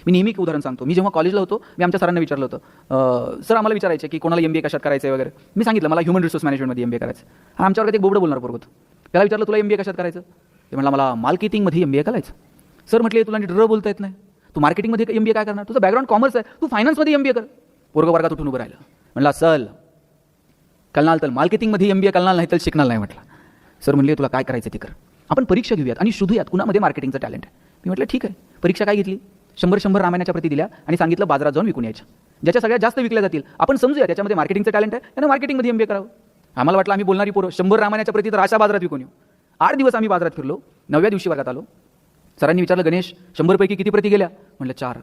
मी नेहमी एक उदाहरण सांगतो. मी जेव्हा कॉलेजला होतो, मी आमच्या सरांना विचारलं होतं, सर आम्हाला विचारायचे की कोणाला MBA कशात करायचं आहे वगैरे. मी सांगितलं मला ह्युमन रिसोर्स मॅनेजमेंटमध्ये MBA करायचं. आणि आमच्या वर्गात एक बोबडं बोलणार पोरग होतं. त्याला विचारलं तुला MBA कशात करायचं? ते म्हटलं मला मार्केटिंगमध्ये MBA करायचं. सर म्हटले तुला नीट बोलता येत नाही, तू मार्केटिंगमध्ये MBA काय करणार? तुझं बॅकग्राऊंड कॉमर्स आहे, तू फायनान्समध्ये MBA कर. पोरग वर्गात उठून उभं राहिलं. म्हटलं चल कळणार तर मार्केटिंगमध्ये MBA कळणार नाही तर शिकणार नाही. म्हटलं सर म्हणले तुला काय करायचं ते कर, आपण परीक्षा घेऊयात आणि शोधूयात कुणामध्ये मार्केटिंगचं टॅलेंट आहे. मी म्हटलं ठीक आहे. परीक्षा काय घेतली? 100 रामायणाच्या प्रती दिल्या आणि सांगितलं बाजारात जाऊन विकून यायच्या. ज्याच्या सगळ्यात जास्त विकल्या जातील आपण समजूया त्याच्यामध्ये मार्केटिंगचं टॅलेंट आहे, त्यानं मार्केटिंगमध्ये MBA करावं. आम्हाला वाटलं आम्ही बोलणारी पोरं 100 रामायणाच्या प्रती तर अशा बाजारात विकून येऊ. 8 दिवस आम्ही बाजारात फिरलो. 9व्या दिवशी वर्गात आलो. सरांनी विचारलं गणेश 100 पैकी किती प्रती गेल्या? म्हटलं 4.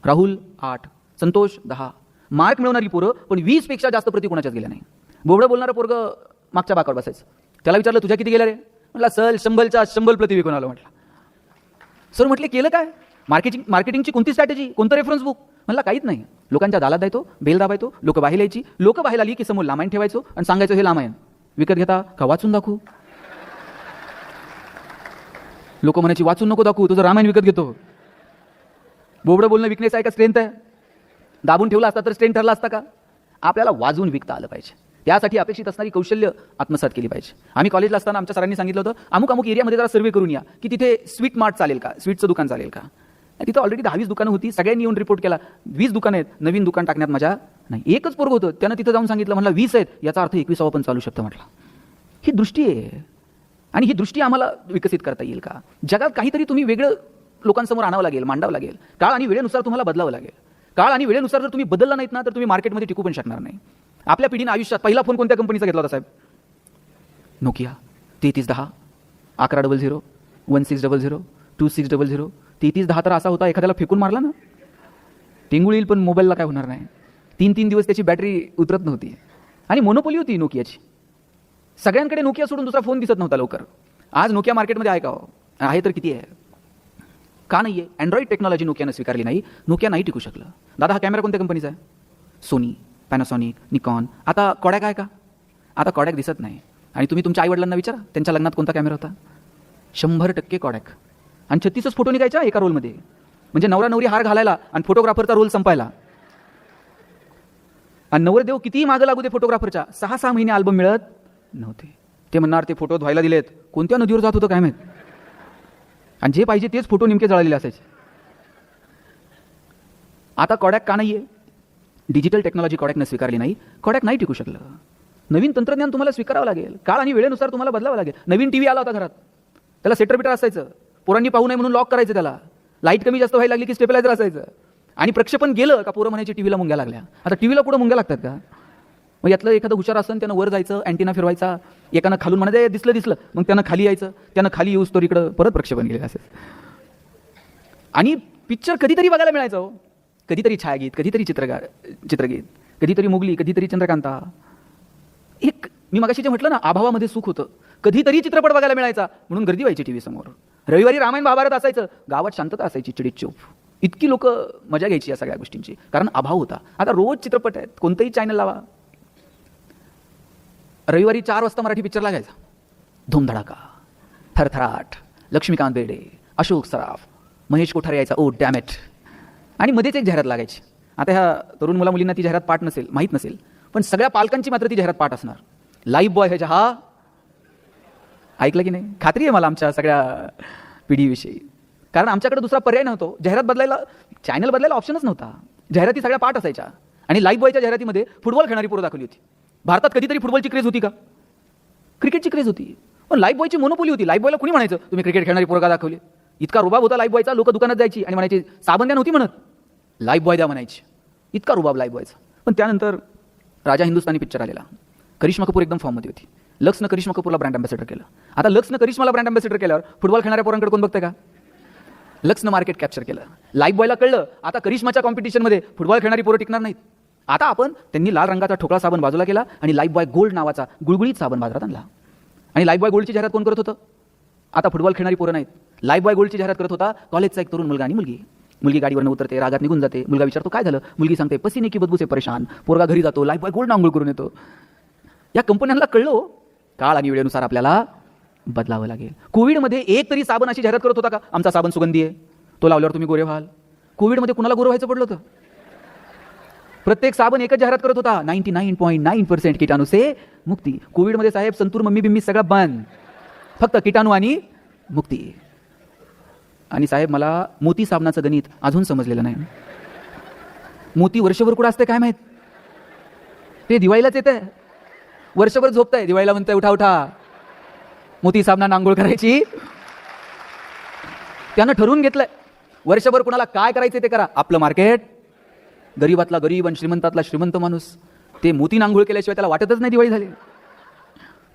राहुल 8, संतोष 10. मार्क मिळवणारी पोरं पण 20 पेक्षा जास्त प्रती कोणाच्याच गेल्या नाही. बोबडं बोलणारं पोरगं मागच्या बाकावर बसायचं. त्याला विचारलं तुझ्या किती गेल्या रे? म्हटलं सर 100च्या प्रती विकून आलो. म्हटलं सर म्हटले केलं काय? मार्केटिंगची कोणती स्ट्रॅटेजी, कोणतं रेफरन्स बुक? म्हटलं काहीच नाही. लोकांच्या दालात द्यायचो, बेल दाबायचो, लोक बाहेर यायची, लोक बाहेर आली की समोर लामायण ठेवायचो आणि सांगायचो हे लामायण विकत घेता का वाचून दाखवू? लोक म्हणायची वाचून नको दाखवू, तुझं रामायण विकत घेतो. बोबडं बोलणं विकनेस आहे का स्ट्रेंथ आहे? दाबून ठेवला असता तर स्ट्रेंथ ठरला असता का? आपल्याला वाजवून विकता आलं पाहिजे. त्यासाठी अपेक्षित असणारी कौशल्य आत्मसात केली पाहिजे. आम्ही कॉलेजला असताना आमच्या सरांनी सांगितलं होतं अमुक एरियामध्ये जरा सर्वे करून या की तिथे स्वीट मार्ट चालेल का, स्वीटचं दुकान चालेल का. तिथं ऑलरेडी 10-20 दुकानं होती. सगळ्यांनी येऊन रिपोर्ट केला 20 दुकानं आहेत, नवीन दुकान टाकण्यात मजा नाही. एकच पोरग होतं, त्यानं तिथं जाऊन सांगितलं म्हटलं 20 आहेत, याचा अर्थ 21वा पण चालू शकतं. म्हटलं ही दृष्टी आहे आणि ही दृष्टी आम्हाला विकसित करता येईल का? जगात काहीतरी तुम्ही वेगळं लोकांसमोर आणावं लागेल, मांडावं लागेल. काळ आणि वेळेनुसार तुम्हाला बदलावं लागेल. काळ आणि वेळेनुसार जर तुम्ही बदलला नाहीत ना तर तुम्ही मार्केटमध्ये टिकू पण शकणार नाही. आपल्या पिढीने आयुष्यात पहिला फोन कोणत्या कंपनीचा घेतला होता साहेब? नोकिया 3310, 1100, 1600, 2600. 3310 तर असा होता एखाद्याला फेकून मारला ना टिंगुळ येईल पण मोबाईलला काय होणार नाही. 3 दिवस त्याची बॅटरी उतरत नव्हती आणि मोनोपोली होती नोकियाची. सगळ्यांकडे नोकिया सोडून दुसरा फोन दिसत नव्हता लवकर. आज नोकिया मार्केटमध्ये आहे का हो? आहे तर किती आहे? का नाही आहे? अँड्रॉइड टेक्नॉलॉजी नोकियानं स्वीकारली नाही, नोकिया नाही टिकू शकलं. दादा हा कॅमेरा कोणत्या कंपनीचा आहे? Sony, Panasonic, Nikon. आता कॉडॅक आहे का? आता कॉडॅक दिसत नाही. आणि तुम्ही तुमच्या आईवडिलांना विचारा त्यांच्या लग्नात कोणता कॅमेरा होता? 100% कॉडॅक. आणि 36च फोटो निघायच्या एका रोलमध्ये. म्हणजे नवरा नवरी हार घालायला आणि फोटोग्राफरचा रोल संपायला. आणि नवरदेव कितीही मागं लागू दे फोटोग्राफरच्या 6-6 महिने अल्बम मिळत नव्हते. ते म्हणणार ते फोटो धुवायला दिलेत, कोणत्या नदीवर जात होतं काय माहित. आणि जे पाहिजे तेच फोटो नेमके जळालेले असायचे. आता कॉडॅक का नाहीये? डिजिटल टेक्नॉलॉजी कॉडॅकनं स्वीकारली नाही, कॉडॅक नाही टिकू शकलं. नवीन तंत्रज्ञान तुम्हाला स्वीकारावं लागेल. काळ आणि वेळेनुसार तुम्हाला बदलावं लागेल. नवीन टीव्ही आला होता घरात, त्याला सेटर बिटर असायचं, पोरांनी पाहू नये म्हणून लॉक करायचं त्याला. लाईट कमी जास्त व्हायला लागली की स्टेबलायझर असायचं. आणि प्रक्षेपण गेलं का पोरं म्हणायचे टीव्हीला मुंग्या लागल्या. आता टीव्हीला कुठं मुंग्या लागतात का? मग यातलं एखादं हुशार असन त्यानं वर जायचं, अँटिना फिरवायचा, एकानं खालून म्हणायचं दिसलं, मग त्यानं खाली यायचं, त्यानं खाली येऊस तर इकडं परत प्रक्षेपण गेलेलं असेल. आणि पिक्चर कधीतरी बघायला मिळायचं हो. कधीतरी छायागीत, कधीतरी चित्रगीत, कधीतरी मुगली, कधीतरी चंद्रकांता. एक मी मगाशी जे म्हटलं ना अभावामध्ये सुख होतं. कधीतरी चित्रपट बघायला मिळायचा म्हणून गर्दी व्हायची टीव्ही समोर. रविवारी रामायण महाभारत असायचं, गावात शांतता असायची, चिडीत चूप. इतकी लोक मजा घ्यायची या सगळ्या गोष्टींची, कारण अभाव होता. आता रोज चित्रपट आहेत, कोणतंही चॅनल लावा. रविवारी 4 वाजता मराठी पिक्चर लागायचा. धूमधडाका, थरथराट, लक्ष्मीकांत बेर्डे, अशोक सराफ, महेश कोठारे यायचा, ओ डॅम इट. आणि मध्येच एक जाहिरात लागायची. आता ह्या तरुण मुलींना ती जाहिरात पाठ नसेल, माहीत नसेल, पण सगळ्या पालकांची मात्र ती जाहिरात पाठ असणार. लाईफ बॉय ह्याच्या हा ऐकलं की नाही? खात्री आहे मला आमच्या सगळ्या पिढीविषयी, कारण आमच्याकडे दुसरा पर्याय नव्हतो. जाहिरात बदलायला, चॅनल बदलायला ऑप्शनच नव्हता. जाहिराती सगळ्या पाठ असायच्या. आणि लाईफ बॉयच्या जाहिरातीमध्ये फुटबॉल खेळणारी पोरं दाखवली होती. भारतात कधीतरी फुटबॉलची क्रेज होती का? क्रिकेटची क्रेज होती, पण लाईफ बॉयची मोनोपोली होती. लाईफ बॉयला कुणी म्हणायचं तुम्ही क्रिकेट खेळणारी पोरं का दाखवली? इतका रुबाब होता लाईफ बॉयचा. लोक दुकानात जायची आणि म्हणायची साबण द्या नव्हती म्हणत, लाईफ बॉय द्या म्हणायची. इतका रुबाब लाईफ बॉयचा. पण त्यानंतर राजा हिंदुस्तानी पिक्चर आलेला. करिश्मा कपूर एकदम फॉर्ममध्ये होती. लक्सनं करिश्मा कपूरला ब्रँड अँबॅसेडर केलं. आता लक्सनं करिश्माला ब्रँड अँबॅसेडर केल्यावर फुटबॉल खेळणाऱ्या पोरांकडे कोण बघतंय का? लक्सनं मार्केट कॅप्चर केलं. लाईफ बॉयला कळलं आता करिश्माच्या कॉम्पिटिशनमध्ये फुटबॉल खेळणारी पोरं टिकणार नाहीत. आता त्यांनी लाल रंगाचा ठोकळा साबण बाजूला केला आणि लाईफ बॉय गोल्ड नावाचा गुळगुळीत साबण बाजारात आणला. आणि लाईफ बॉय गोल्डची जाहिरात कोण करत होतं? आता फुटबॉल खेळणारी पोरं नाहीत. लाईफ बॉय गोल्डची जाहिरात करत होता कॉलेजचा एक तरुण मुलगा आणि मुलगी. मुलगी गाडीवरनं उतरते, रागात निघून जाते. मुलगा विचारतो काय झालं? मुलगी सांगते पसीने की बदबू से परेशान. पोरगा घरी जातो, लाईफ बॉय गोल्ड आंघोळ करून येतो. या कंपन्यांना कळलो काळ आणि वेळेनुसार आपल्याला बदलावं लागेल. कोविडमध्ये एक तरी साबण अशी जाहिरात करत होता का आमचा साबण सुगंधी आहे, तो लावल्यावर तुम्ही गोरे व्हाल? कोविडमध्ये कुणाला गोरं व्हायचं पडलं होतं? प्रत्येक साबण एकच जाहिरात करत होता, 99.9% किटाणू से मुक्ती. कोविडमध्ये साहेब संतूर मम्मी बिम्मी सगळं बंद, फक्त किटाणू आणि मुक्ती. आणि साहेब मला मोती साबणाचं गणित अजून समजलेलं नाही. मोती वर्षभर कुठं असते काय माहित? ते दिवाळीलाच येतंय, वर्षभर झोपताय, दिवाळीला म्हणताय उठा उठा मोती साबणानं आंघोळ करायची. त्यानं ठरवून घेतलंय वर्षभर कुणाला काय करायचं ते करा. आपलं मार्केट, गरीबातला गरीब आणि श्रीमंतातला श्रीमंत माणूस, ते मोती आंघोळ केल्याशिवाय त्याला वाटतच नाही दिवाळी झाली.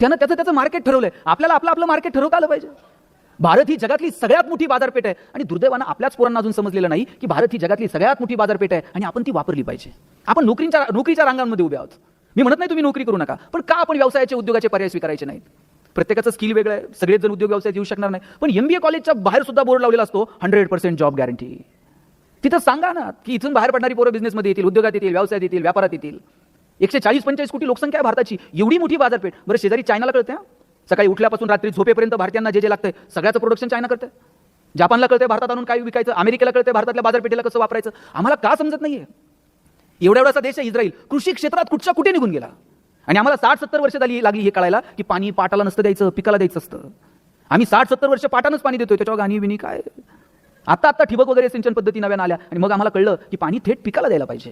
त्यानं त्याचं मार्केट ठरवलंय. आपल्याला आपलं मार्केट ठरवता आलं पाहिजे. भारत ही जगातली सगळ्यात मोठी बाजारपेठ आहे आणि दुर्दैवानं आपल्याच पोरांना अजून समजलेलं नाही की भारत ही जगातली सगळ्यात मोठी बाजारपेठ आहे आणि आपण ती वापरली पाहिजे. आपण नोकरीच्या रांगांमध्ये उभे आहोत. मी म्हणत नाही तुम्ही नोकरी करू नका, पण का आपण व्यवसायाचे उद्योगाचे पर्याय स्वीकारायचे नाहीत? प्रत्येकाचं स्किल वेगळं आहे, सगळेच जण उद्योग व्यवसायात येऊ शकणार नाही. पण MBA कॉलेजच्या बाहेर सुद्धा बोर्ड लावलेला असतो 100% जॉब गॅरंटी. तिथं सांगा ना की इथून बाहेर पडणारी पोरं बिझनेसमध्ये येतील, उद्योगात येतील, व्यवसायात येतील, व्यापारात येतील. 140-45 कोटी लोकसंख्या आहे भारताची, एवढी मोठी बाजारपेठ. बरं शेजारी चायनाला कळते, सकाळी उठल्यापासून रात्री झोपेपर्यंत भारतीयांना जे लागतंय सगळ्याचं प्रोडक्शन चायना करते. जपानला कळतंय भारतात आणून काय विकायचं, अमेरिकेला कळतंय भारतातल्या बाजारपेठेला कसं वापरायचं. आम्हाला का समजत नाहीये? एवढा देश आहे इस्रायल, कृषी क्षेत्रात कुठच्या कुठे निघून गेला आणि आम्हाला 60-70 वर्ष लागली हे कळायला की पाणी पाटाला नसतं द्यायचं, पिकाला द्यायचं असतं. आम्ही 60-70 वर्ष पाटानंच पाणी देतोय, त्याच्यावर गाणी बिनी काय. आता ठिबक वगैरे सिंचन पद्धती नव्यानं आल्या आणि मग आम्हाला कळलं की पाणी थेट पिकाला द्यायला पाहिजे.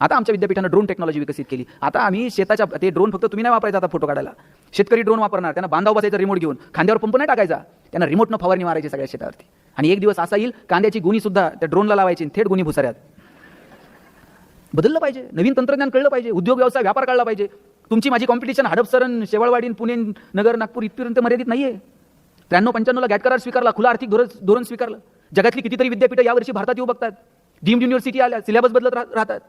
आता आमच्या विद्यापीठानं ड्रोन टेक्नॉलॉजी विकसित केली. आता आम्ही शेताच्या ते ड्रोन फक्त तुम्ही नाही वापरायचा, आता फोटो काढायला शेतकरी ड्रोन वापरणार. त्यांना बांधाव बसायचं रिमोट घेऊन, खांद्यावर पंप नाही टाकायचा, त्यांना रिमोटनं फवारणी मारायची सगळ्या शेतावरती. आणि एक दिवस असा येईल कांद्याची गुणी सुद्धा त्या ड्रोनला लावायची, थेट गुणी भुसाऱ्यात. बदललं पाहिजे, नवीन तंत्रज्ञान कळलं पाहिजे, उद्योग व्यवसाय व्यापार कळला पाहिजे. तुमची माझी कॉम्पिटिशन हडपसर, शेवाळवाडी, पुणे, नगर, नागपूर इथपर्यंत मर्यादित नाहीये. 93-95ला गॅट करार स्वीकारला, खुला आर्थिक धोरण स्वीकारलं. जगातली कितीतरी विद्यापीठं यावर्षी भारतात येऊ बघतात, डीम्ड युनिव्हर्सिटी आल्या, सिलेबस बदलत राहतात.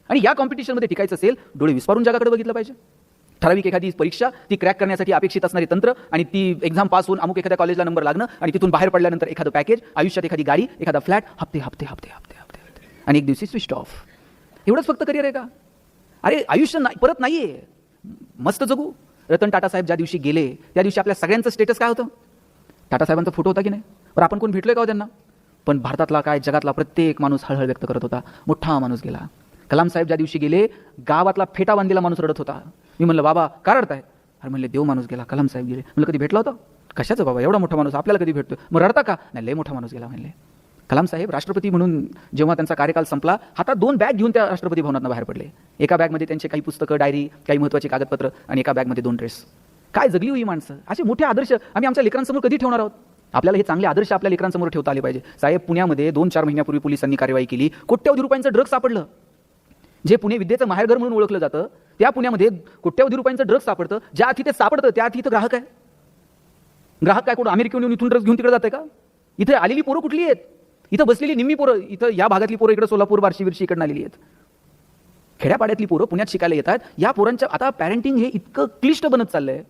आणि या कॉम्पिटिशनमध्ये टिकायचं असेल, डोळे विस्पारून जगाकडे बघितलं पाहिजे. ठराविक एखादी परीक्षा ती क्रॅक करण्यासाठी अपेक्षित असणारी तंत्र आणि ती एक्झाम पास होऊन अमुक एखाद्या कॉलेजला नंबर लागणं आणि तिथून बाहेर पडल्यानंतर एखादं पॅकेज, आयुष्यात एखादी गाडी, एखादा फ्लॅट, हप्ते हप्ते हप्ते हप्ते हप्ते आणि एक दिवशी स्विच ऑफ. एवढंच फक्त करिअर आहे का? अरे आयुष्य परत नाहीये, मस्त जगू. रतन टाटा साहेब ज्या दिवशी गेले त्या दिवशी आपल्या सगळ्यांचं स्टेटस काय होतं? टाटा साहेबांचा फोटो होता की नाही? बरं आपण कोण भेटलोय का त्यांना? पण भारतातला काय जगातला प्रत्येक माणूस हळहळ व्यक्त करत होता, मोठा माणूस गेला. कलाम साहेब ज्या दिवशी गेले गावातला फेटा बांधलेला माणूस रडत होता. मी म्हणलं बाबा का रडताय? अरे म्हणले देव माणूस गेला, कलाम साहेब गेले. म्हणलं कधी भेटला होता? कशाचं बाबा, एवढा मोठा माणूस आपल्याला कधी भेटतो? मग रडता का? नाही, लय मोठा माणूस गेला म्हणले. कलाम साहेब राष्ट्रपती म्हणून जेव्हा त्यांचा कार्यकाल संपला, हातात 2 बॅग घेऊन त्या राष्ट्रपती भवनातून बाहेर पडले. एका बॅगमध्ये त्यांचे काही पुस्तकं, डायरी, काही महत्त्वाची कागदपत्र आणि एका बॅगमध्ये 2 ड्रेस. काय जगली हुई माणसं. असे मोठे आदर्श आम्ही आमच्या लेकरांसमोर कधी ठेवणार आहोत? आपल्याला हे चांगले आदर्श आपल्या लेकरांसमोर ठेवता आले पाहिजे. साहेब पुण्यामध्ये 2-4 महिन्यापूर्वी पोलिसांनी कार्यवाही केली, कोट्यवधी रुपयांचं ड्रग्ज सापडलं. जे पुणे विद्येचं माहेरघर म्हणून ओळखलं जातं त्या पुण्यामध्ये कोट्यवधी रुपयांचं ड्रग्ज सापडतं. ज्या अर्थी ते सापडतं त्या अर्थी इथं ग्राहक आहे. ग्राहक काय कोण अमेरिकेहून येऊन इथून ड्रग्ज घेऊन तिकडे जाते का? इथे आलेली पोरं कुठली आहेत? इथं बसलेली निम्मी पोरं, इथं या भागातली पोरं इकडे सोलापूर, बार्शी, विर्शी इकडून आलेली आहेत. खेड्यापाड्यातली पोरं पुण्यात शिकायला येतात. या पोरांच्या आता पॅरेंटिंग हे इतकं क्लिष्ट बनत चाललंय.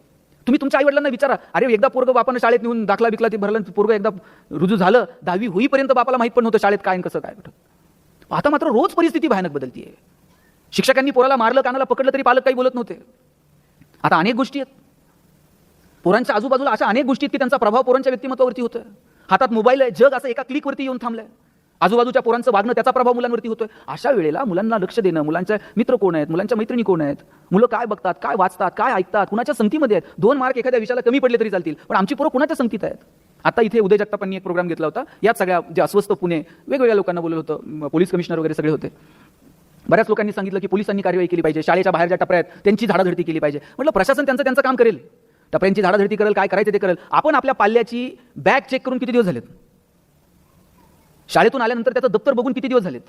तुम्ही तुमच्या आई-वडिलांना विचारा, अरे एकदा पोरगं बापानं शाळेत नेऊन दाखला बिकला ते भरलं, पोरगं एकदा रुजू झालं 10वी होईपर्यंत बापाला माहित पण नव्हतं शाळेत काय कसं काय कुठं. आता मात्र रोज परिस्थिती भयानक बदलतीये. शिक्षकांनी पोराला मारलं, कानाला पकडलं तरी पालक काही बोलत नव्हते. आता अनेक गोष्टी आहेत. पोरांच्या आजूबाजूला अशा अनेक गोष्टी आहेत की त्यांचा प्रभाव पोरांच्या व्यक्तिमत्वावरती होतोय. हातात मोबाईल आहे, जग असं एका क्लिकवरती येऊन थांबलंय. आजूबाजूच्या पोरांचं वागणं, त्याचा प्रभाव मुलांवरती होतोय. अशा वेळेला मुलांना लक्ष देणं, मुलांचे मित्र कोण आहेत, मुलांच्या मैत्रिणी कोण आहेत, मुलं काय बघतात, काय वाचतात, काय ऐकतात, कुणाच्या संगतीमध्ये आहेत. 2 मार्क एखाद्या विषयाला कमी पडले तरी चालतील, पण आमची पोरं कुणाच्या संगतीत आहेत? आता इथे उदय जगतापांनी एक प्रोग्राम घेतला होता. यात सगळ्या जे अस्वस्थ पुणे वेगवेगळ्या लोकांना बोलवलं होतं, पोलीस कमिशनर वगैरे सगळे होते. बऱ्याच लोकांनी सांगितलं की पोलिसांनी कार्यवाही केली पाहिजे, शाळेच्या बाहेर ज्या टपऱ्या आहेत त्यांची झाडाझडती केली पाहिजे. म्हटलं प्रशासन त्यांचं काम करेल, टपऱ्यांची झाडाझडती करेल, काय करायचं ते करेल. आपण आपल्या पाल्याची बॅग चेक करून किती दिवस झालेत? शाळेतून आल्यानंतर त्याचं दप्तर बघून किती दिवस झालेत?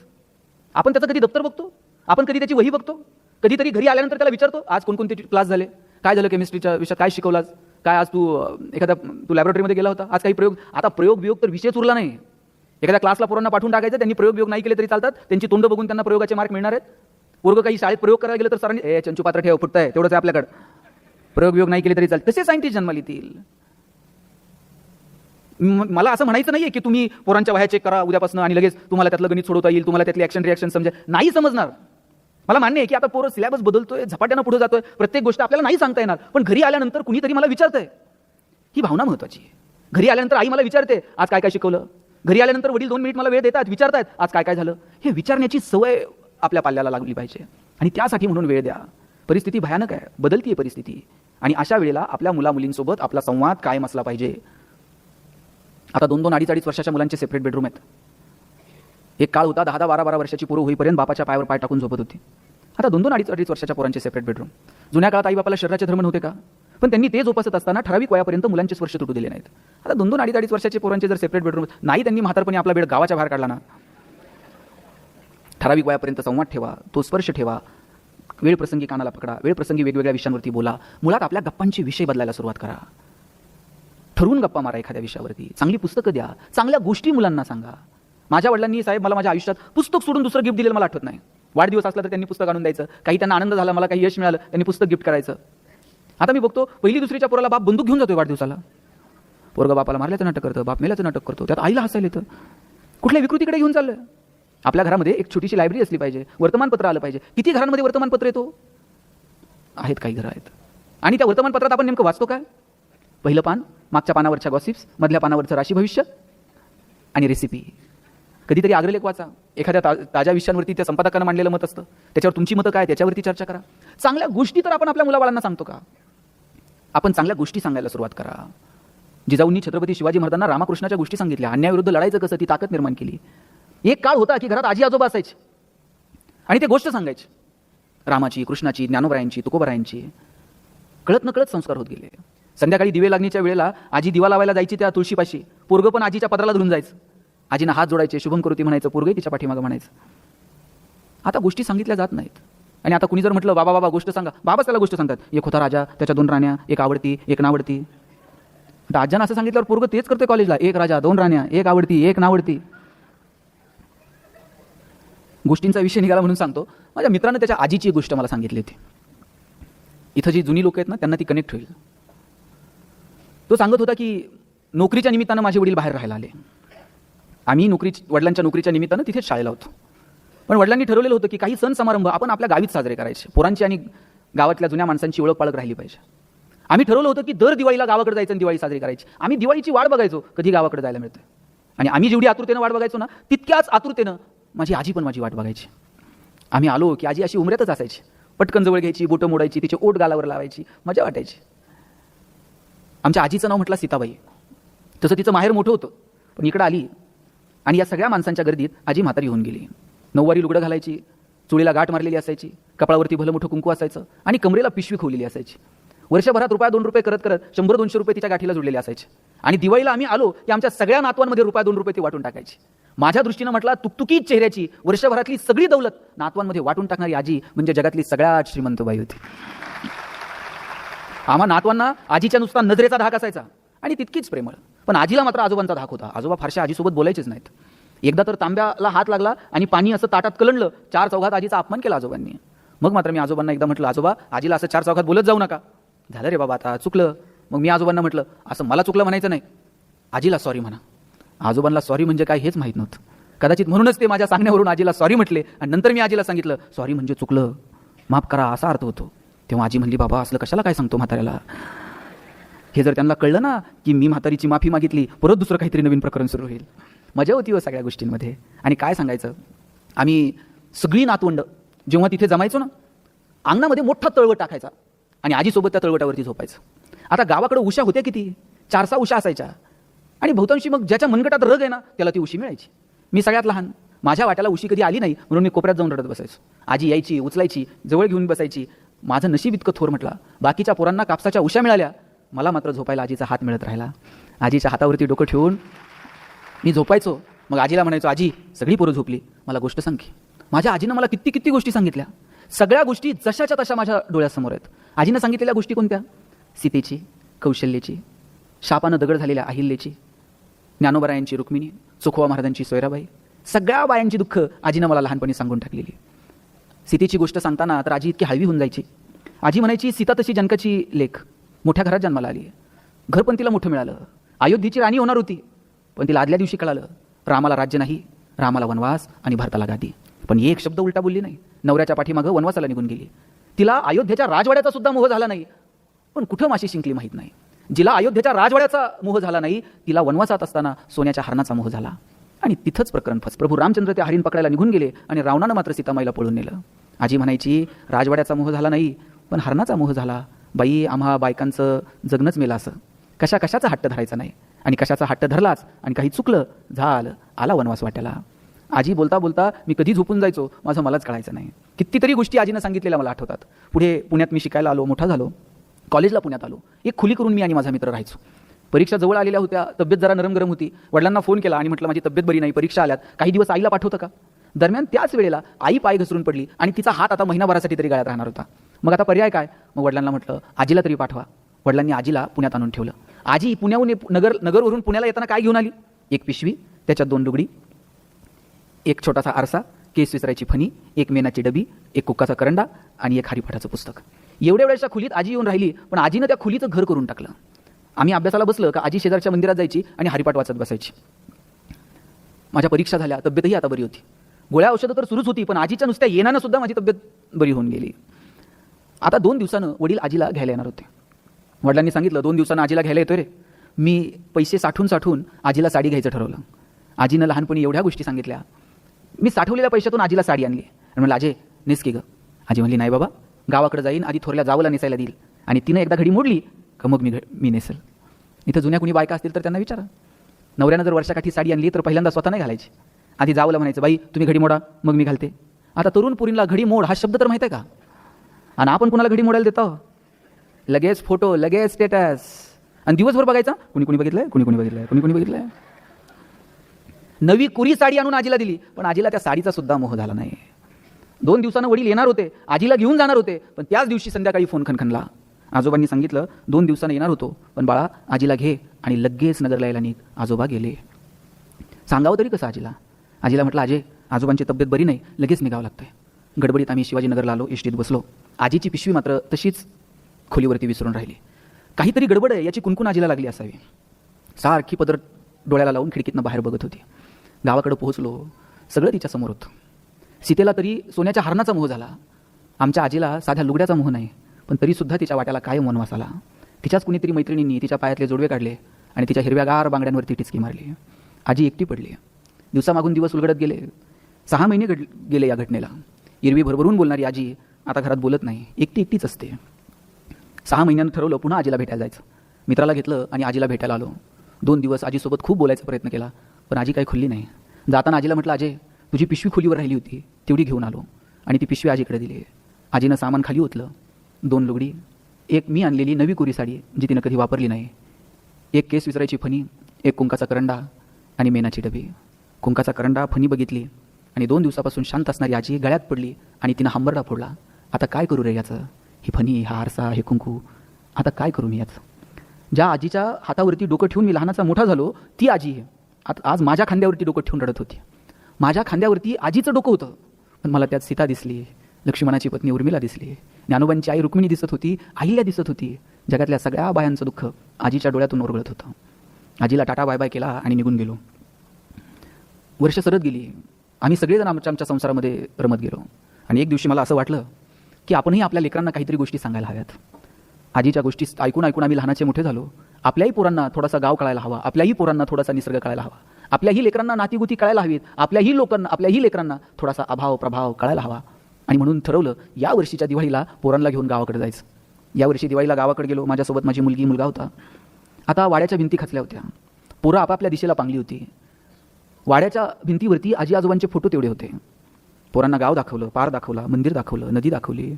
आपण त्याचं कधी दप्तर बघतो? आपण कधी त्याची वही बघतो? कधीतरी घरी आल्यानंतर त्याला विचारतो आज कोणकोणते क्लास झाले, काय झालं केमिस्ट्रीच्या विषयात, काय शिकवलास, काय आज तू लॅबोरेटरीमध्ये गेला होता, आज काही प्रयोग. आता प्रयोग तर विषयच उरला नाही. एखाद्या क्लासला पोरांना पाठवून टाकायचं, त्यांनी प्रयोग नाही केले तरी चालतात, त्यांची तोंड बघून त्यांना प्रयोगाचे मार्क मिळणार आहेत. पोरगं काही शाळेत प्रयोग करायला गेलं तर सरांनी चंचू पात्र ठेव, फुटतंय तेवढंच आहे आपल्याकडे, प्रयोग नाही केले तरी चालतात. तसे सायंटिस्ट जन्माला येतील. मला असं म्हणायचं नाहीये की तुम्ही पोरांच्या वह्या चेक करा उद्यापासून आणि लगेच तुम्हाला त्यातलं गणित सोडवता येईल, तुम्हाला त्यातली ऍक्शन रिॲक्शन समजेल. नाही समजणार. मला मान्य आहे की आता पोरं सिलेबस बदलतोय, झपाट्यानं पुढे जातोय, प्रत्येक गोष्ट आपल्याला नाही सांगता येणार. पण घरी आल्यानंतर कुणीतरी मला विचारतंय, ही भावना महत्वाची आहे. घरी आल्यानंतर आई मला विचारते आज काय काय शिकवलं, घरी आल्यानंतर वडील 2 मिनिट मला वेळ देतात, विचारतात आज काय काय झालं. हे विचारण्याची सवय आपल्या पाल्याला लागली पाहिजे आणि त्यासाठी म्हणून वेळ द्या. परिस्थिती भयानक आहे, बदलतीये परिस्थिती आणि अशा वेळेला आपल्या मुलामुलींसोबत आपला संवाद कायम असला पाहिजे. आता 2-2, 2.5 वर्षाच्या मुलांचे सेपरेट बेडरूम आहेत. एक काळ होता 10-10, 12-12 वर्षाची पोरं होईपर्यंत बापाच्या पायावर पाय टाकून झोपत होती. आता 2-2, 2.5 वर्षाच्या पोरांचे सेपरेट बेडरूम. जुन्या काळात आई बापाला शरीराचे धर्म नव्हते का? पण त्यांनी ते जोपासत असताना ठराविक वयापर्यंत मुलांचे स्पर्श तुटू दिले नाहीत. आता 2-2, 2.5 वर्षाचे पोरांचे जर सेपरेट बेडरूम नाही, त्यांनी म्हातारपणी आपला बेड गावाच्या बाहेर काढला ना. ठराविक वयापर्यंत संवाद ठेवा, तो स्पर्श ठेवा, वेळ प्रसंगी कानाला पकडा, वेळ प्रसंगी वेगवेगळ्या विषयांवरती बोला. मुळात आपल्या गप्पांचे विषय बदलायला सुरुवात करा. ठरवून गप्पा मारा एखाद्या विषयावरती. चांगली पुस्तकं द्या, चांगल्या गोष्टी मुलांना सांगा. माझ्या वडिलांनी साहेब मला माझ्या आयुष्यात पुस्तक सोडून दुसरं गिफ्ट दिलेलं मला आठवत नाही. वाढदिवस असला तर त्यांनी पुस्तक आणून द्यायचं. काही त्यांना आनंद झाला, मला काही यश मिळालं, त्यांनी पुस्तक गिफ्ट करायचं. आता मी बघतो 1ली-2रीच्या पोराला बाप बंदूक घेऊन जातोय वाढदिवसाला. पोरगा बापाला मारल्याचं नाटक करतं, बाप मेल्याचं नाटक करतो, त्यात आईला हसायला येतं. कुठल्या विकृतीकडे घेऊन चाललंय? आपल्या घरामध्ये एक छोटीशी लायब्ररी असली पाहिजे, वर्तमानपत्र आलं पाहिजे. किती घरांमध्ये वर्तमानपत्र येतो? आहेत, काही घरं आहेत. आणि त्या वर्तमानपत्रात आपण नेमकं वाचतो काय? पहिलं पान, मागच्या पानावरच्या गॉसिप्स, मधल्या पानावरचं राशी भविष्य आणि रेसिपी. कधीतरी आग्रलेख वाचा. एखाद्या ताज्या विषयांवरती त्या संपादकानं मांडलेलं मत असतं, त्याच्यावर तुमची मतं काय, त्याच्यावरती चर्चा करा. चांगल्या गोष्टी तर आपण आपल्या मुलाबाळांना सांगतो का? आपण चांगल्या गोष्टी सांगायला सुरुवात करा. जिजाऊंनी छत्रपती शिवाजी महाराजांना रामकृष्णाच्या गोष्टी सांगितल्या. अन्यायाविरुद्ध लढायचं कसं, ती ताकद निर्माण केली. एक काळ होता की घरात आजी आजोबा असायचे आणि ते गोष्ट सांगायचे. रामाची, कृष्णाची, ज्ञानोबरायांची, तुकोबरायांची. कळत नकळत संस्कार होत गेले. संध्याकाळी दिवे लागणीच्या वेळेला आजी दिवा लावायला जायची त्या तुळशीपाशी. पोरगं पण आजीच्या पदराला धरून जायचं. आजीनं हात जोडायचे, शुभम करोती म्हणायचं, पोरगंही तिच्या पाठीमागं म्हणायचं. आता गोष्टी सांगितल्या जात नाहीत. आणि आता कुणी जर म्हटलं बाबा बाबा गोष्ट सांगा, बाबाच त्याला गोष्ट सांगतात. एक होता राजा, त्याच्या 2 राण्या, एक आवडती, एक नावडती. आता आज्यानं असं सांगितल्यावर पोरगं तेच करतोय कॉलेजला. 1 राजा, 2 राण्या, 1 आवडती, 1 नावडती. गोष्टींचा विषय निघाला म्हणून सांगतो. माझ्या मित्रानं त्याच्या आजीची एक गोष्ट मला सांगितली होती. इथं जी जुनी लोक आहेत ना, त्यांना ती कनेक्ट होईल. तो सांगत होता की नोकरीच्या निमित्तानं माझे वडील बाहेर राहायला आले. आम्ही वडिलांच्या नोकरीच्या निमित्तानं तिथेच शाळेला होतो. पण वडिलांनी ठरवलेलं होतं की काही सण समारंभ आपण आपल्या गावीच साजरे करायचे. पोरांची आणि गावातल्या जुन्या माणसांची ओळख पाळख राहिली पाहिजे. आम्ही ठरवलं होतं की दर दिवाळीला गावाकडे जायचं आणि दिवाळी साजरी करायची. आम्ही दिवाळीची वाट बघायचो, कधी गावाकडे जायला मिळतं. आणि आम्ही जेवढी आतुरतेनं वाट बघायचो ना, तितक्याच आतुरतेनं माझी आजी पण माझी वाट बघायची. आम्ही आलो की आजी अशी उमऱ्यातच असायची. पटकन जवळ घ्यायची, बोटं मोडायची, तिचे ओठ गालावर लावायची, मजा वाटायची. आमच्या आजीचं नाव म्हटलं सीताबाई. तसं तिचं माहेर मोठं होतं. पण इकडं आली आणि या सगळ्या माणसांच्या गर्दीत आजी म्हातारी होऊन गेली. 9वारी लुगडं घालायची, चुळीला गाठ मारलेली असायची, कपाळावरती भलं मोठं कुंकू असायचं आणि कमरेला पिशवी खोवलेली असायची. वर्षभरात ₹1-2 करत करत 100-200 रुपये तिच्या गाठीला जुळलेले असायचे. आणि दिवाळीला आम्ही आलो की आमच्या सगळ्या नातवांमध्ये ₹2 ती वाटून टाकायची. माझ्या दृष्टीनं म्हटलं तुकतुकीत चेहऱ्याची, वर्षभरातली सगळी दौलत नातवांमध्ये वाटून टाकणारी आजी म्हणजे जगातली सगळ्यात श्रीमंत बाई होती. आम्हा नातवांना आजीच्या नुसता नजरेचा धाक असायचा आणि तितकीच प्रेमळ. पण आजीला मात्र आजोबांचा धाक होता. आजोबा फारशा आजीसोबत बोलायचेच नाहीत. एकदा तर तांब्याला हात लागला आणि पाणी असं ताटात कलंडलं. 4 चौघात आजीचा अपमान केला आजोबांनी. मग मात्र मी आजोबांना एकदा म्हटलं, आजोबा आजीला असं 4 चौघात बोलत जाऊ नका. झालं रे बाबा, आता चुकलं. मग मी आजोबांना म्हटलं, असं मला चुकलं म्हणायचं नाही, आजीला सॉरी म्हणा. आजोबांना सॉरी म्हणजे काय हेच माहीत नव्हतं. कदाचित म्हणूनच ते माझ्या सांगण्यावरून आजीला सॉरी म्हटले. आणि नंतर मी आजीला सांगितलं, सॉरी म्हणजे चुकलं, माफ करा असा अर्थ होतो. तेव्हा आजी म्हणली, बाबा असलं कशाला काय सांगतो म्हाताऱ्याला. हे जर त्यांना कळलं ना की मी म्हातारीची माफी मागितली, परत दुसरं काहीतरी नवीन प्रकरण सुरू होईल. मजा होती हो सगळ्या गोष्टींमध्ये. आणि काय सांगायचं, आम्ही सगळी नातवंड जेव्हा तिथे जमायचो ना, अंगणामध्ये मोठा तळवट टाकायचा आणि आजीसोबत त्या तळवटावरती झोपायचं. आता गावाकडे उशा होत्या किती, 4-6 उशा असायच्या. आणि बहुतांशी मग ज्याच्या मनगटात रग आहे ना त्याला ती उशी मिळायची. मी सगळ्यात लहान, माझ्या वाट्याला उशी कधी आली नाही म्हणून मी कोपऱ्यात जाऊन रडत बसायचो. आजी यायची, उचलायची, जवळ घेऊन बसायची. माझं नशीब इतकं थोर म्हटलं, बाकीच्या पोरांना कापसाच्या उशा मिळाल्या, मला मात्र झोपायला आजीचा हात मिळत राहिला. आजीच्या हातावरती डोकं ठेवून मी झोपायचो. मग आजीला म्हणायचो, आजी सगळी पोरं झोपली, मला गोष्ट सांग की. माझ्या आजीनं मला किती किती गोष्टी सांगितल्या. सगळ्या गोष्टी जशाच्या तशा माझ्या डोळ्यासमोर आहेत. आजीनं सांगितलेल्या गोष्टी कोणत्या? सीतेची, कौशल्याची, शापानं दगड झालेल्या अहिल्याची, ज्ञानोबरायांची रुक्मिणी, सुखोबा महाराजांची सोयराबाई, सगळ्या बायांची दुःख आजीनं मला लहानपणी सांगून टाकलेली. सीतेची गोष्ट सांगताना तर आजी इतकी हळवी होऊन जायची. आजी म्हणायची, सीता तशी जनकाची लेख, मोठ्या घरात जन्माला आली, घर पण तिला मोठं मिळालं, अयोध्येची राणी होणार होती. पण तिला आदल्या दिवशी कळालं, रामाला राज्य नाही, रामाला वनवास आणि भारताला गादी. पण एक शब्द उलटा बोलली नाही. नवऱ्याच्या पाठीमागं वनवासाला निघून गेली. तिला अयोध्येच्या राजवाड्याचा सुद्धा मोह झाला नाही. पण कुठं माशी शिंकली माहीत नाही. जिला अयोध्येच्या राजवाड्याचा मोह झाला नाही, तिला वनवासात असताना सोन्याच्या हरणाचा मोह झाला. आणि तिथंच प्रकरण फस. प्रभू रामचंद्र ते हरिण पकडायला निघून गेले आणि रावणानं मात्र सीतामाईला पळून नेलं. आजी म्हणायची, राजवाड्याचा मोह झाला नाही पण हरणाचा मोह झाला. बाई, आम्हा बायकांचं जगणंच मेलं असं. कशाचा हट्ट धरायचा नाही, आणि कशाचा हट्ट धरलाच आणि काही चुकलं, झालं, आला वनवास वाट्याला. आजी बोलता बोलता मी कधी झोपून जायचो, माझं मलाच कळायचं नाही. कितीतरी गोष्टी आजीनं सांगितलेल्या मला आठवतात. पुढे पुण्यात मी शिकायला आलो, मोठा झालो, कॉलेजला पुण्यात आलो. एक खुली करून मी आणि माझा मित्र राहायचो. परीक्षा जवळ आलेल्या होत्या, तब्येत जरा नरम गरम होती. वडिलांना फोन केला आणि म्हटलं माझी तब्येत बरी नाही, परीक्षा आल्यात, काही दिवस आईला पाठवतं का. दरम्यान त्याच वेळेला आई पाय घसरून पडली आणि तिचा हात आता महिनाभरासाठी तरी गळ्यात राहणार होता. मग आता पर्याय काय. मग वडिलांना म्हटलं आजीला तरी पाठवा. वडिलांनी आजीला पुण्यात आणून ठेवलं. आजी पुण्याहून नगरवरून पुण्याला येताना काय घेऊन आली. एक पिशवी, त्याच्यात 2 लुगडी, एक छोटासा आरसा, केस विसरायची फणी, एक मेणाची डबी, एक कुक्काचा करंडा आणि एक हरिपाठाचं पुस्तक. एवढ्या खोलीत आजी येऊन राहिली, पण आजीनं त्या खोलीचं घर करून टाकलं. आम्ही अभ्यासाला बसलं का आजी शेजारच्या मंदिरात जायची आणि हरिपाठ वाचत बसायची. माझ्या परीक्षा झाल्या, तब्येतही आता बरी होती. गोळ्या औषधं तर सुरूच होती, पण आजीच्या नुसत्या येण्यानं सुद्धा माझी तब्येत बरी होऊन गेली. आता 2 दिवसानं वडील आजीला घ्यायला येणार होते. वडिलांनी सांगितलं 2 दिवसानं आजीला घ्यायला येतोय रे. मी पैसे साठवून आजीला साडी घ्यायचं ठरवलं. आजीनं लहानपणी एवढ्या गोष्टी सांगितल्या. मी साठवलेल्या पैशातून आजीला साडी आणली आणि म्हणलं आजे नेस की गं. आजी म्हणली नाही बाबा, गावाकडे जाईन, आधी थोरल्या जावला नेसायला देईल आणि तिनं एकदा घडी मोडली का मग मी नेसेल. इथं जुन्या कुणी बायका असतील तर त्यांना विचारा. नवऱ्यानं जर वर्षाकाठी साडी आणली तर पहिल्यांदा स्वतः नाही घालायची, आधी जावला म्हणायचं बाई तुम्ही घडी मोडा मग मी घालते. आता तरुण पुरींला घडी मोड हा शब्द तर माहिती आहे का. आणि आपण कुणाला घडी मोडायला देतो, लगेच फोटो, लगेच स्टेटस, आणि दिवसभर बघायचा कुणी बघितलंय. नवी कुरी साडी आणून आजीला दिली, पण आजीला त्या साडीचा सुद्धा मोह झाला नाही. 2 दिवसानं वडील येणार होते, आजीला घेऊन जाणार होते, पण त्याच दिवशी संध्याकाळी फोन खणखणला. आजोबांनी सांगितलं 2 दिवसानं येणार होतो, पण बाळा आजीला घे आणि लगेच नगरला यायला निघ. आजोबा गेले. सांगावं तरी कसं आजीला. आजीला म्हटलं आजे आजोबांची तब्येत बरी नाही, लगेच निघावं लागतंय. गडबडीत आम्ही शिवाजीनगरला आलो, एसटीत बसलो. आजीची पिशवी मात्र तशीच खोलीवरती विसरून राहिली. काहीतरी गडबड आहे याची कुणकुण आजीला लागली असावी. सारखी पदर डोळ्याला लावून खिडकीतनं बाहेर बघत होती. गावाकडे पोहोचलो, सगळं तिच्या समोर होतं. सीतेला तरी सोन्याच्या हरणाचा मोह झाला. आमच्या आजीला साध्या लुगड्याचा मोह नाही, पण तरीसुद्धा तिच्या वाट्याला कायम वनवास आला. तिच्याच कुणीतरी मैत्रिणींनी तिच्या पायातले जोडवे काढले आणि तिच्या हिरव्यागार बांगड्यांवरती टिचकी मारली. आजी एकटी पडली. दिवसामागून दिवस उलगडत गेले. 6 महिने गेले या घटनेला. एरवी भरभरून बोलणारी आजी आता घरात बोलत नाही, एकटीच असते. 6 महिन्यानं ठरवलं पुन्हा आजीला भेटायला जायचं. मित्राला घेतलं आणि आजीला भेटायला आलो. 2 दिवस आजीसोबत खूप बोलायचा प्रयत्न केला, पण आजी काही खुलली नाही. जाताना आजीला म्हटलं आजे तुझी पिशवी खोलीवर राहिली होती, तेवढी घेऊन आलो, आणि ती पिशवी आजीकडे दिली. आजीनं सामान खाली ओतलं. 2 लुगडी, एक मी आणलेली नवी कोरी साडी जी तिनं कधी वापरली नाही, एक केस विसरायची फणी, एक कुंकाचा करंडा आणि मेणाची डबी. कुंकाचा करंडा, फणी बघितली आणि 2 दिवसापासून शांत असणारी आजी गळ्यात पडली आणि तिनं हंबरडा फोडला. आता काय करू रे याचं, ही फणी, हा आरसा, हे कुंकू, आता काय करू मी याचं. ज्या आजीच्या हातावरती डोकं ठेवून मी लहानाचा मोठा झालो, ती आजी आता आज माझ्या खांद्यावरती डोकं ठेवून रडत होती. माझ्या खांद्यावरती आजीचं डोकं होतं, पण मला त्यात सीता दिसली, लक्ष्मणाची पत्नी उर्मिला दिसली, ज्ञानोबांची आई रुक्मिणी दिसत होती, अहिल्या दिसत होती. जगातल्या सगळ्या बायांचं दुःख आजीच्या डोळ्यातून ओरगळत होतं. आजीला टाटा बाय बाय केला आणि निघून गेलो. वर्ष सरत गेली. आम्ही सगळेजण आमच्या संसारामध्ये रमत गेलो. आणि एक दिवशी मला असं वाटलं की आपणही आपल्या लेकरांना काहीतरी गोष्टी सांगायला हव्यात. आजीच्या गोष्टी ऐकून आम्ही लहानाचे मोठे झालो. आपल्याही पोरांना थोडासा गाव कळायला हवा, आपल्याही पोरांना थोडासा निसर्ग कळायला हवा, आपल्याही लेकरांना नातीगुती कळायला हवीत, आपल्याही लेकरांना थोडासा अभाव प्रभाव कळायला हवा. आणि म्हणून ठरवलं या वर्षीच्या दिवाळीला पोरांना घेऊन गावाकडे जायचं. यावर्षी दिवाळीला गावाकडे गेलो. माझ्यासोबत माझी मुलगा होता. आता वाड्याच्या भिंती खचल्या होत्या. पोरं आपापल्या दिशेला पांगली होती. वाड्याच्या भिंतीवरती आजी आजोबांचे फोटो तेवढे होते. पोरांना गाव दाखवलं, पार दाखवला, मंदिर दाखवलं, नदी दाखवली.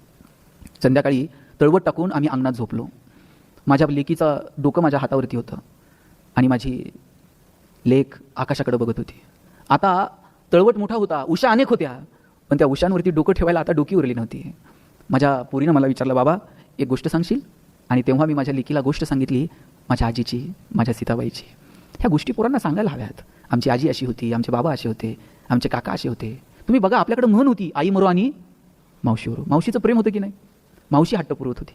संध्याकाळी तळवट टाकून आम्ही अंगणात झोपलो. माझ्या लेकीचं डोकं माझ्या हातावरती होतं आणि माझी लेक आकाशाकडे बघत होती. आता तळवट मोठा होता, उषा अनेक होत्या, पण त्या उशांवरती डोकं ठेवायला आता डोकी उरली नव्हती. माझ्या पोरीनं मला विचारलं, बाबा एक गोष्ट सांगशील? आणि तेव्हा मी माझ्या लेकीला गोष्ट सांगितली, माझ्या आजीची, माझ्या सीताबाईची. ह्या गोष्टी पोरांना सांगायला हव्यात. आमची आजी अशी होती, आमचे बाबा असे होते, आमचे काका असे होते. तुम्ही बघा आपल्याकडे म्हण होती, आई मरो आणि मावशी मरो. मावशीचं प्रेम होतं की नाही? मावशी हट्ट पुरवत होती.